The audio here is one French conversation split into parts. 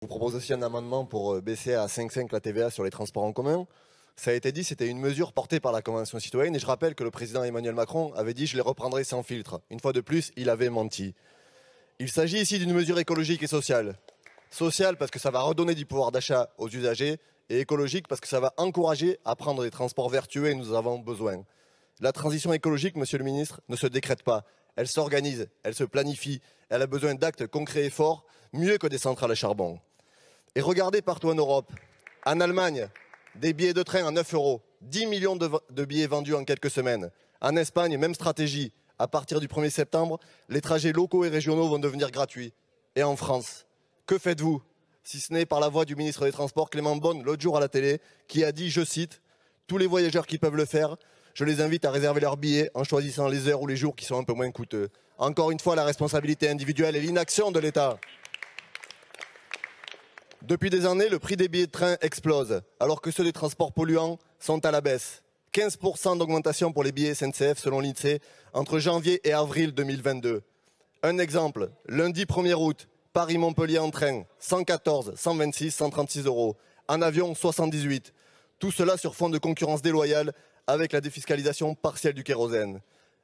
vous propose aussi un amendement pour baisser à 5,5 la TVA sur les transports en commun. Ça a été dit, c'était une mesure portée par la Convention citoyenne. Et je rappelle que le président Emmanuel Macron avait dit « je les reprendrai sans filtre ». Une fois de plus, il avait menti. Il s'agit ici d'une mesure écologique et sociale. Sociale parce que ça va redonner du pouvoir d'achat aux usagers, et écologique parce que ça va encourager à prendre des transports vertueux et nous en avons besoin. La transition écologique, monsieur le ministre, ne se décrète pas. Elle s'organise, elle se planifie, elle a besoin d'actes concrets et forts, mieux que des centrales à charbon. Et regardez partout en Europe. En Allemagne, des billets de train à 9 €, 10 millions de billets vendus en quelques semaines. En Espagne, même stratégie. À partir du 1er septembre, les trajets locaux et régionaux vont devenir gratuits. Et en France, que faites-vous? Si ce n'est par la voix du ministre des Transports, Clément Beaune, l'autre jour à la télé, qui a dit, je cite, « Tous les voyageurs qui peuvent le faire, je les invite à réserver leurs billets en choisissant les heures ou les jours qui sont un peu moins coûteux. » Encore une fois, la responsabilité individuelle et l'inaction de l'État. Depuis des années, le prix des billets de train explose, alors que ceux des transports polluants sont à la baisse. 15% d'augmentation pour les billets SNCF selon l'INSEE entre janvier et avril 2022. Un exemple, lundi 1er août, Paris-Montpellier en train, 114, 126, 136 €. En avion, 78. Tout cela sur fond de concurrence déloyale avec la défiscalisation partielle du kérosène.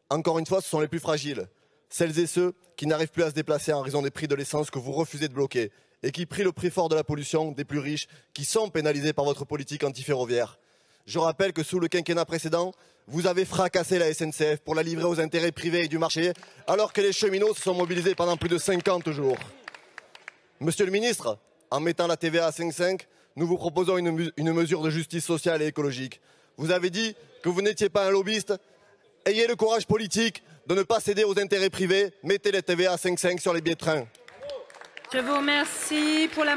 Encore une fois, ce sont les plus fragiles. Celles et ceux qui n'arrivent plus à se déplacer en raison des prix de l'essence que vous refusez de bloquer et qui prient le prix fort de la pollution des plus riches qui sont pénalisés par votre politique antiferroviaire. Je rappelle que sous le quinquennat précédent, vous avez fracassé la SNCF pour la livrer aux intérêts privés et du marché, alors que les cheminots se sont mobilisés pendant plus de 50 jours. Monsieur le ministre, en mettant la TVA à 5,5, nous vous proposons une mesure de justice sociale et écologique. Vous avez dit que vous n'étiez pas un lobbyiste. Ayez le courage politique de ne pas céder aux intérêts privés. Mettez la TVA à 5,5 sur les billets de train. Je vous remercie pour la